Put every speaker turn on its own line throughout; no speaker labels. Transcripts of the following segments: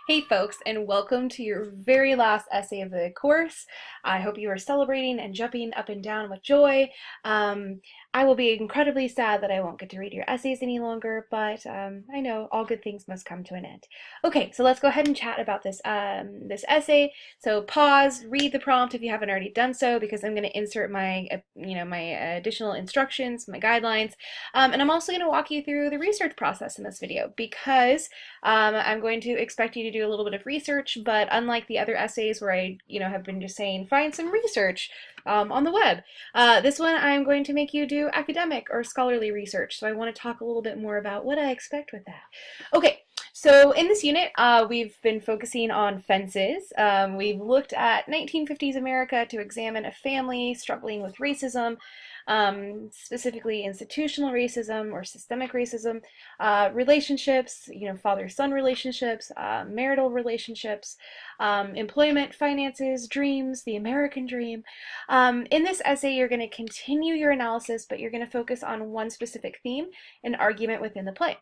Hey folks, and welcome to your very last essay of the course. I hope you are celebrating and jumping up and down with joy. I will be incredibly sad that I won't get to read your essays any longer, but I know all good things must come to an end. Okay, so let's go ahead and chat about this essay. So pause, read the prompt if you haven't already done so, because I'm going to insert my my additional instructions, my guidelines, and I'm also going to walk you through the research process in this video because I'm going to expect you to do a little bit of research, but unlike the other essays where I, have been just saying, find some research on the web, this one I'm going to make you do academic or scholarly research. So I want to talk a little bit more about what I expect with that. Okay. So in this unit, we've been focusing on fences. We've looked at 1950s America to examine a family struggling with racism, specifically institutional racism or systemic racism, relationships, father-son relationships, marital relationships, employment, finances, dreams, the American dream. In this essay, you're going to continue your analysis, but you're going to focus on one specific theme and argument within the play.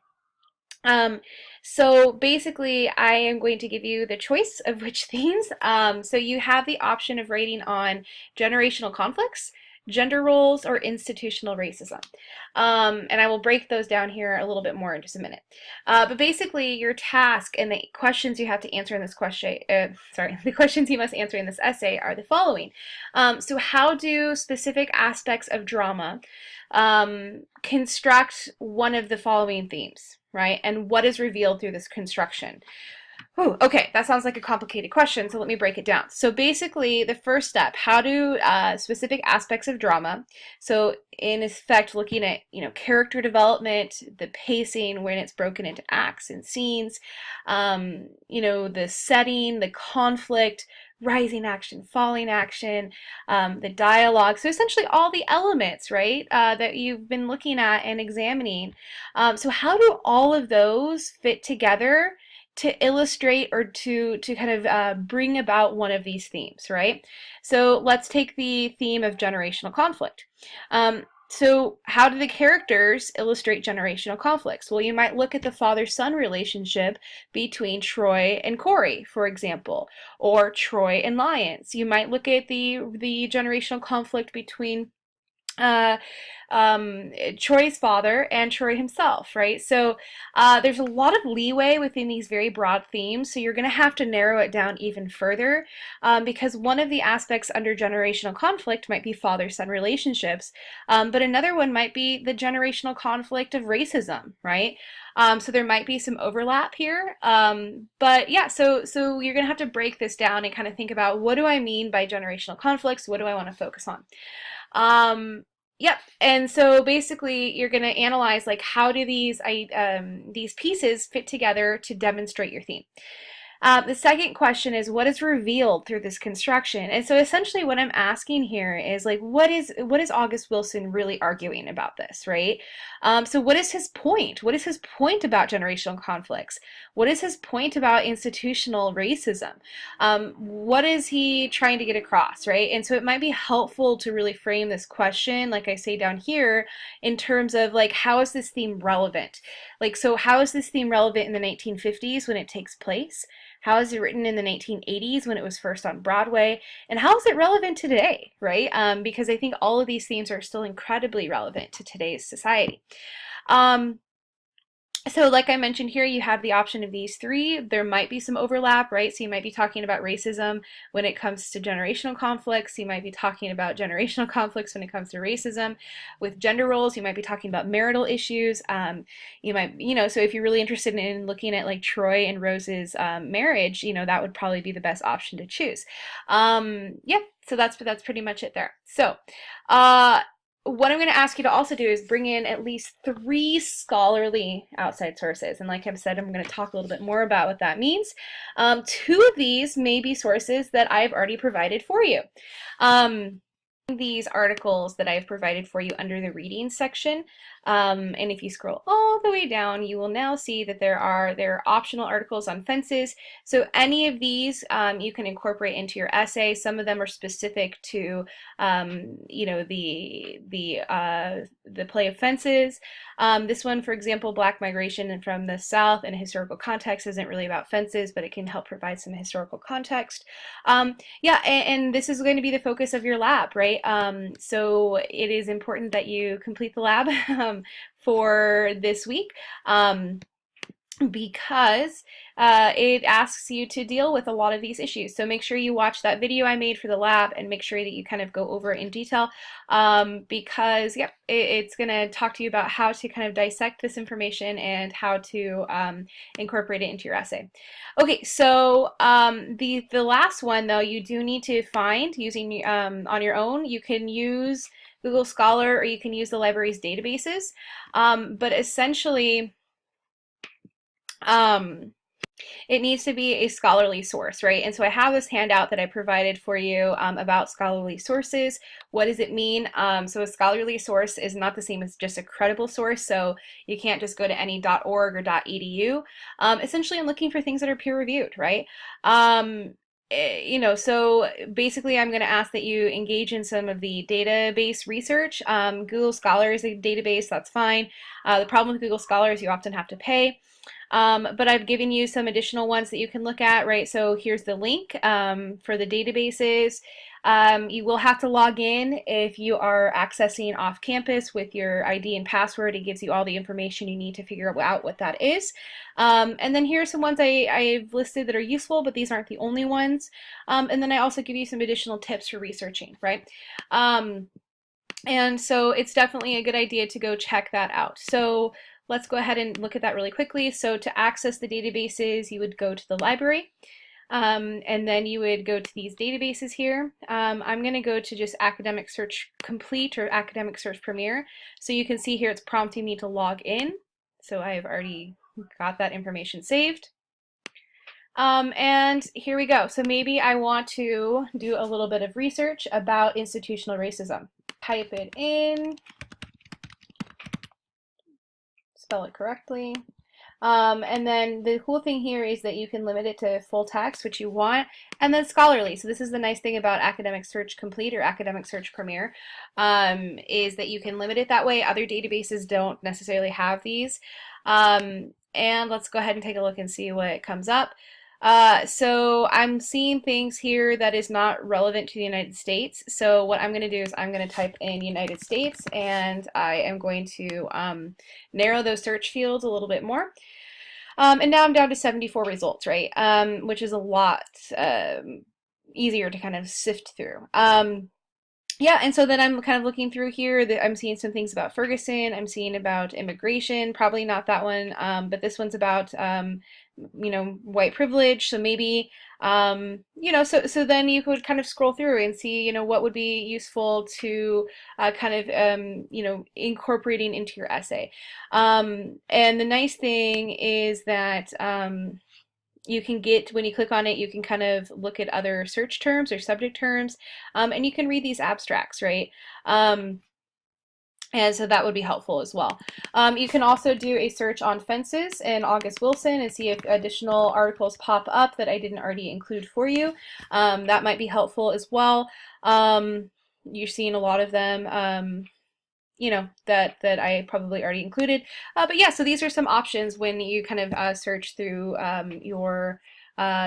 So basically, I am going to give you the choice of which themes. So you have the option of writing on generational conflicts, gender roles, or institutional racism. And I will break those down here a little bit more in just a minute. But basically, your task and the questions you have to answer in this the questions you must answer in this essay are the following. So how do specific aspects of drama construct one of the following themes? Right? And what is revealed through this construction? Ooh, okay, that sounds like a complicated question, so let me break it down. So basically, the first step, how do specific aspects of drama, so in effect looking at, character development, the pacing, when it's broken into acts and scenes, the setting, the conflict, rising action, falling action, the dialogue. So essentially all the elements, right, that you've been looking at and examining. So how do all of those fit together to illustrate or to kind of bring about one of these themes, right? So let's take the theme of generational conflict. So how do the characters illustrate generational conflicts? Well, you might look at the father-son relationship between Troy and Corey, for example, or Troy and Lyons. You might look at the generational conflict between Troy's father and Troy himself, right? So there's a lot of leeway within these very broad themes, so you're going to have to narrow it down even further because one of the aspects under generational conflict might be father-son relationships, but another one might be the generational conflict of racism, right? So there might be some overlap here, but yeah, so you're going to have to break this down and kind of think about, what do I mean by generational conflicts? What do I want to focus on? Yep. And so basically you're going to analyze, like, how do these pieces fit together to demonstrate your theme. The second question is, what is revealed through this construction? And so essentially what I'm asking here is, like, what is August Wilson really arguing about this, right? So what is his point? What is his point about generational conflicts? What is his point about institutional racism? What is he trying to get across, right? And so it might be helpful to really frame this question, like I say down here, in terms of, like, how is this theme relevant? Like, so how is this theme relevant in the 1950s when it takes place? How is it written in the 1980s when it was first on Broadway? And how is it relevant today, right? Because I think all of these themes are still incredibly relevant to today's society. So like I mentioned here, you have the option of these three. There might be some overlap, right? So you might be talking about racism when it comes to generational conflicts. You might be talking about generational conflicts when it comes to racism. With gender roles, you might be talking about marital issues. You might, so if you're really interested in looking at, like, Troy and Rose's marriage, that would probably be the best option to choose. Yeah, so that's pretty much it there. So, what I'm going to ask you to also do is bring in at least 3 scholarly outside sources. And like I've said, I'm going to talk a little bit more about what that means. 2 of these may be sources that I've already provided for you. These articles that I've provided for you under the reading section, And if you scroll all the way down, you will now see that there are optional articles on fences. So any of these you can incorporate into your essay. Some of them are specific to you know, the play of fences. This one, for example, Black Migration from the South in a Historical Context, isn't really about fences, but it can help provide some historical context. Yeah, and this is going to be the focus of your lab, right? So it is important that you complete the lab for this week. Because it asks you to deal with a lot of these issues. So make sure you watch that video I made for the lab and make sure that you kind of go over it in detail because, yep, it's going to talk to you about how to kind of dissect this information and how to incorporate it into your essay. Okay, so the last one, though, you do need to find using on your own. You can use Google Scholar or you can use the library's databases, but essentially, it needs to be a scholarly source, right? And so I have this handout that I provided for you about scholarly sources. What does it mean? So a scholarly source is not the same as just a credible source, so you can't just go to any .org or .edu. Essentially, I'm looking for things that are peer-reviewed, right? You know, so basically I'm going to ask that you engage in some of the database research. Google Scholar is a database, that's fine. The problem with Google Scholar is you often have to pay. But I've given you some additional ones that you can look at, right? So here's the link for the databases. You will have to log in if you are accessing off campus with your ID and password. It gives you all the information you need to figure out what that is. And then here are some ones I've listed that are useful, but these aren't the only ones. And then I also give you some additional tips for researching, right? And so it's definitely a good idea to go check that out. So let's go ahead and look at that really quickly. So to access the databases, you would go to the library, and then you would go to these databases here. I'm going to go to just Academic Search Complete or Academic Search Premier. So you can see here it's prompting me to log in. So I have already got that information saved. And here we go. So maybe I want to do a little bit of research about institutional racism. Type it in. Spell it correctly. And then the cool thing here is that you can limit it to full text, which you want, and then scholarly. So this is the nice thing about Academic Search Complete or Academic Search Premier, is that you can limit it that way. Other databases don't necessarily have these. And let's go ahead and take a look and see what comes up. So I'm seeing things here that is not relevant to the United States. So what I'm going to do is I'm going to type in United States, and I am going to narrow those search fields a little bit more. And now I'm down to 74 results, right? Which is a lot easier to kind of sift through. Yeah, and so then I'm kind of looking through here that I'm seeing some things about Ferguson. I'm seeing about immigration, probably not that one, but this one's about you know, white privilege. So maybe you know, so then you could kind of scroll through and see, you know, what would be useful to kind of you know, incorporating into your essay. And the nice thing is that you can get, when you click on it, you can kind of look at other search terms or subject terms, and you can read these abstracts, right? And so that would be helpful as well. You can also do a search on fences in August Wilson and see if additional articles pop up that I didn't already include for you. That might be helpful as well. You're seeing a lot of them. You know, that I probably already included. But yeah, so these are some options when you kind of search through your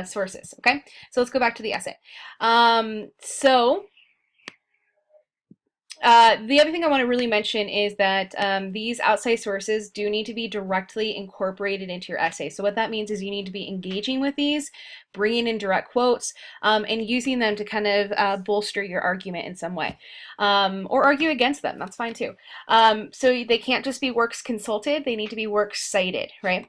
sources, okay? So let's go back to the essay. The other thing I want to really mention is that these outside sources do need to be directly incorporated into your essay. So what that means is you need to be engaging with these, bringing in direct quotes, and using them to kind of bolster your argument in some way, or argue against them. That's fine too. So they can't just be works consulted, they need to be works cited, right?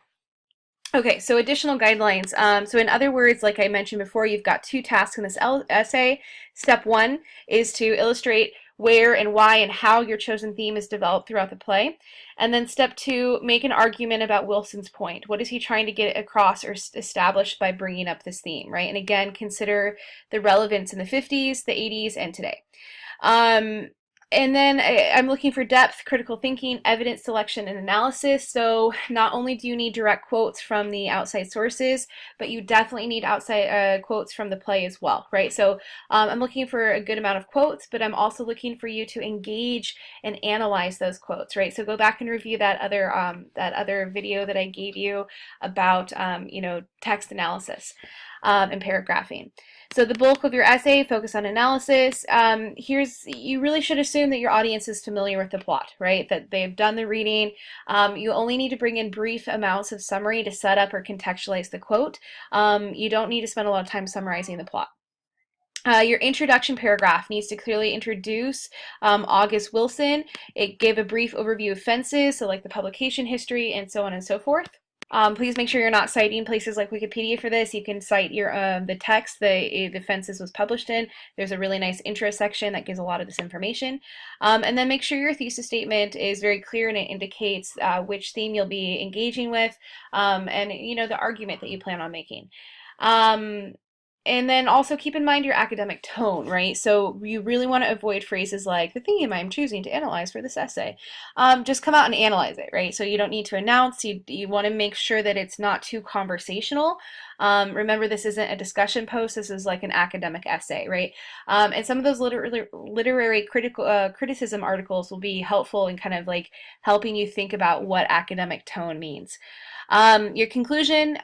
Okay, so additional guidelines. So in other words, like I mentioned before, you've got two tasks in this essay. Step one is to illustrate where and why and how your chosen theme is developed throughout the play. And then step two, make an argument about Wilson's point. What is he trying to get across or establish by bringing up this theme, right? And again, consider the relevance in the 50s, the 80s, and today. And then I'm looking for depth, critical thinking, evidence selection, and analysis. So not only do you need direct quotes from the outside sources, but you definitely need outside quotes from the play as well, right? So I'm looking for a good amount of quotes, but I'm also looking for you to engage and analyze those quotes, right? So go back and review that other video that I gave you about text analysis and paragraphing. So the bulk of your essay, focus on analysis. You really should assume that your audience is familiar with the plot, right? That they've done the reading. You only need to bring in brief amounts of summary to set up or contextualize the quote. You don't need to spend a lot of time summarizing the plot. Your introduction paragraph needs to clearly introduce August Wilson. It gave a brief overview of fences, so like the publication history and so on and so forth. Please make sure you're not citing places like Wikipedia for this. You can cite your the text the Fences was published in. There's a really nice intro section that gives a lot of this information. And then make sure your thesis statement is very clear and it indicates which theme you'll be engaging with and the argument that you plan on making. And then also keep in mind your academic tone, right? So you really want to avoid phrases like the theme I'm choosing to analyze for this essay. Just come out and analyze it, right? So you don't need to announce. You want to make sure that it's not too conversational. Remember, this isn't a discussion post. This is like an academic essay, right? And some of those literary criticism articles will be helpful in kind of like helping you think about what academic tone means. Your conclusion.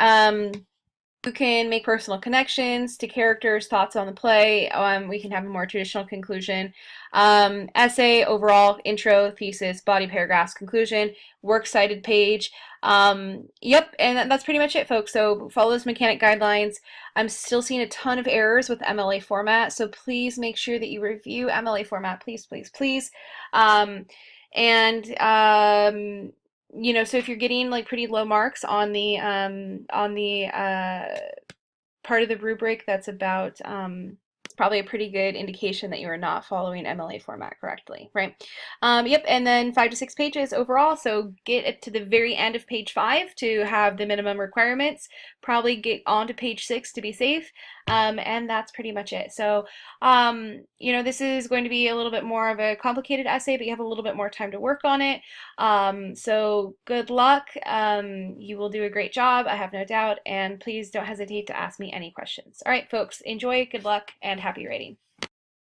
You can make personal connections to characters, thoughts on the play. We can have a more traditional conclusion. Essay, overall, intro, thesis, body paragraphs, conclusion, works cited page. Yep, and that's pretty much it, folks. So follow those mechanic guidelines. I'm still seeing a ton of errors with MLA format, so please make sure that you review MLA format, please, please, please. So if you're getting like pretty low marks on the part of the rubric, that's about probably a pretty good indication that you are not following MLA format correctly, right? Yep, and then 5 to 6 pages overall, so get it to the very end of page 5 to have the minimum requirements, probably get on to page 6 to be safe, and that's pretty much it. So, this is going to be a little bit more of a complicated essay, but you have a little bit more time to work on it. So good luck. You will do a great job, I have no doubt, and please don't hesitate to ask me any questions. All right, folks, enjoy, good luck, and happy writing.